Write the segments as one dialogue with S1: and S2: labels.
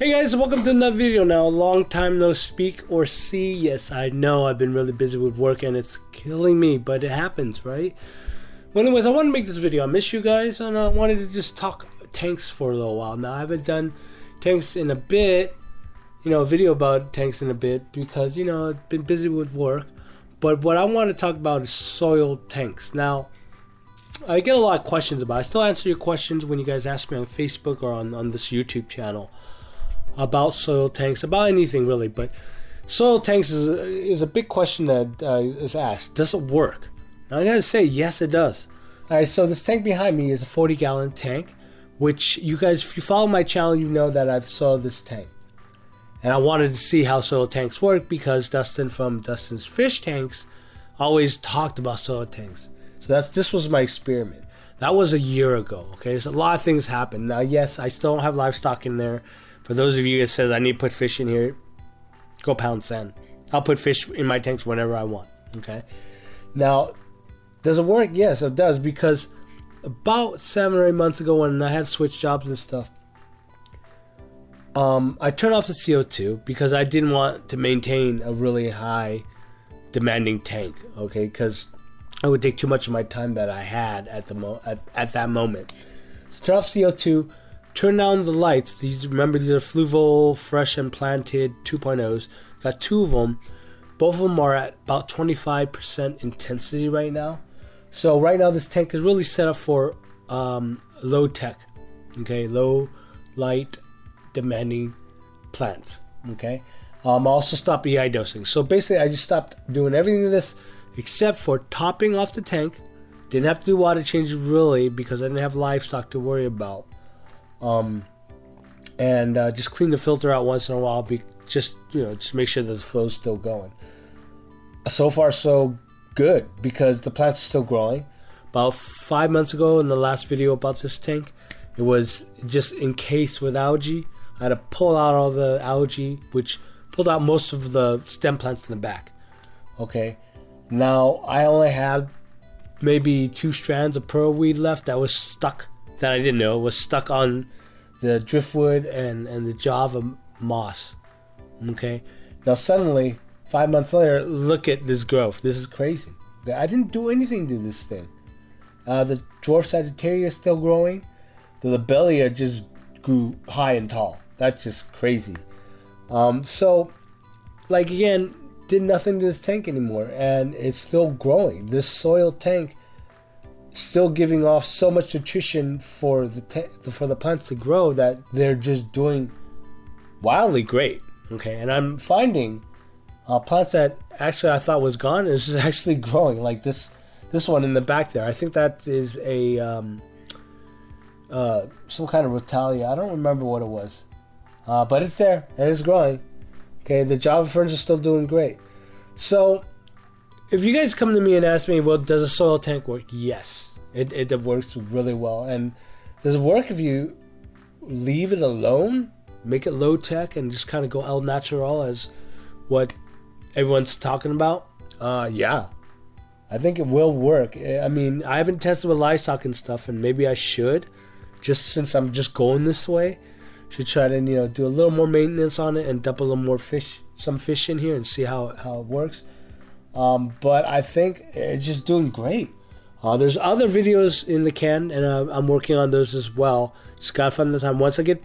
S1: Hey guys, welcome to another video. Now, long time no speak or see. Yes, I know I've been really busy with work and it's killing me, but it happens, right? Well, anyways, I want to make this video. I miss you guys and I wanted to just talk tanks for a little while. Now, I haven't done tanks in a bit, a video about tanks in a bit because, I've been busy with work. But what I want to talk about is soil tanks. Now, I get a lot of questions about it. I still answer your questions when you guys ask me on Facebook or on this YouTube channel about soil tanks, about anything really, but soil tanks is a big question that is asked. Does it work? Now I gotta say, yes it does. Alright, so this tank behind me is a 40-gallon tank, which you guys, if you follow my channel, you know that I've sold this tank. And I wanted to see how soil tanks work because Dustin from Dustin's Fish Tanks always talked about soil tanks. So this was my experiment. That was a year ago, okay? So a lot of things happened. Now yes, I still don't have livestock in there. For those of you that says I need to put fish in here, go pound sand. I'll put fish in my tanks whenever I want. Okay. Now, does it work? Yes, it does. Because about 7 or 8 months ago, when I had switched jobs and stuff, I turned off the CO2 because I didn't want to maintain a really high demanding tank. Okay, because it would take too much of my time that I had at that moment. So turn off CO2. Turn down the lights. Remember, these are Fluval, Fresh and Planted 2.0s. Got 2 of them. Both of them are at about 25% intensity right now. So right now this tank is really set up for low tech. Okay, low light demanding plants. Okay. I also stopped EI dosing. So basically I just stopped doing everything to this except for topping off the tank. Didn't have to do water changes really because I didn't have livestock to worry about. Just clean the filter out once in a while, just make sure that the flow's still going. So far so good because the plants are still growing. About 5 months ago in the last video about this tank, it was just encased with algae. I had to pull out all the algae, which pulled out most of the stem plants in the back. Okay, now I only have maybe 2 strands of pearlweed left that was stuck. That I didn't know was stuck on the driftwood and the Java moss. Okay, now suddenly 5 months later, look at this growth. This is crazy. Okay? I didn't do anything to this thing. The dwarf Sagittarius is still growing. The lobelia just grew high and tall. That's just crazy. Again, did nothing to this tank anymore, and it's still growing. This soil tank still giving off so much nutrition for the plants to grow that they're just doing wildly great. Okay, and I'm finding plants that actually I thought was gone is actually growing, like this one in the back there. I think that is a some kind of Rotalia. I don't remember what it was, but it's there and it's growing. Okay, the Java ferns are still doing great. So if you guys come to me and ask me, well, does a soil tank work? Yes, it works really well. And does it work if you leave it alone, make it low tech, and just kind of go el natural as what everyone's talking about? Yeah, I think it will work. I mean, I haven't tested with livestock and stuff, and maybe I should, just since I'm just going this way. Should try to do a little more maintenance on it and dump a little more some fish in here and see how it works. But I think it's just doing great. There's other videos in the can, and I'm working on those as well. Just gotta find the time. Once I get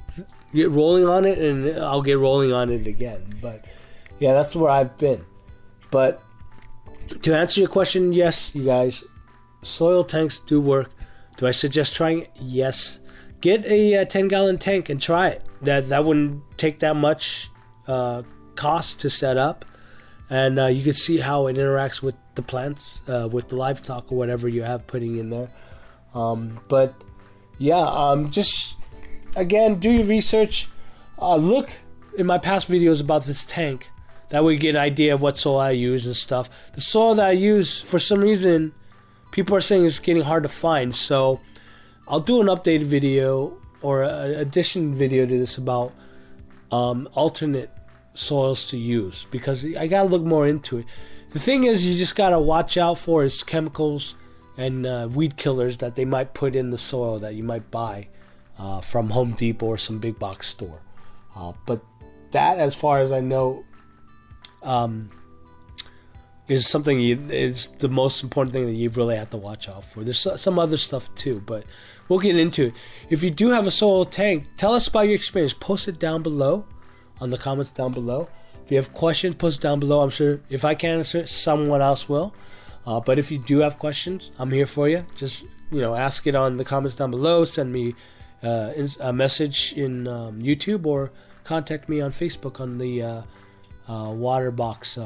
S1: rolling on it, and I'll get rolling on it again. But yeah, that's where I've been. But to answer your question, yes, you guys, soil tanks do work. Do I suggest trying it? Yes. Get a 10-gallon tank and try it. That wouldn't take that much cost to set up. And you can see how it interacts with the plants, with the livestock or whatever you have putting in there. But yeah, just again, do your research. Look in my past videos about this tank. That way you get an idea of what soil I use and stuff. The soil that I use, for some reason, people are saying it's getting hard to find. So I'll do an updated video or an addition video to this about alternate soils to use, because I gotta look more into it. The thing is, you just gotta watch out for is chemicals and weed killers that they might put in the soil that you might buy from Home Depot or some big box store. But that, as far as I know, is something is the most important thing that you really have to watch out for. There's some other stuff too, but we'll get into it. If you do have a soil tank, tell us about your experience. Post it down below on the comments down below. If you have questions, post it down below. I'm sure if I can't answer it, someone else will. But if you do have questions, I'm here for you. Just ask it on the comments down below. Send me a message in YouTube, or contact me on Facebook on the Waterbox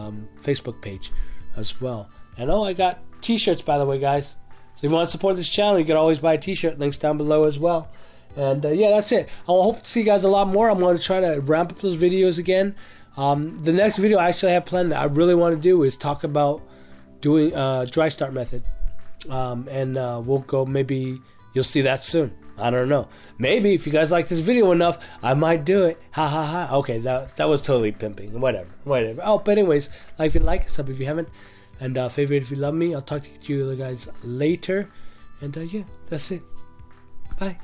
S1: Facebook page as well. And I got t-shirts, by the way, guys. So if you want to support this channel, you can always buy a t-shirt. Links down below as well. And yeah, that's it. I hope to see you guys a lot more. I'm going to try to ramp up those videos again. The next video I actually have planned that I really want to do is talk about doing dry start method. And we'll go, maybe you'll see that soon. I don't know. Maybe if you guys like this video enough, I might do it. Ha ha ha. Okay, that was totally pimping. Whatever. Oh, but anyways, like if you like, sub if you haven't, and favorite if you love me. I'll talk to you guys later. And yeah, that's it. Bye.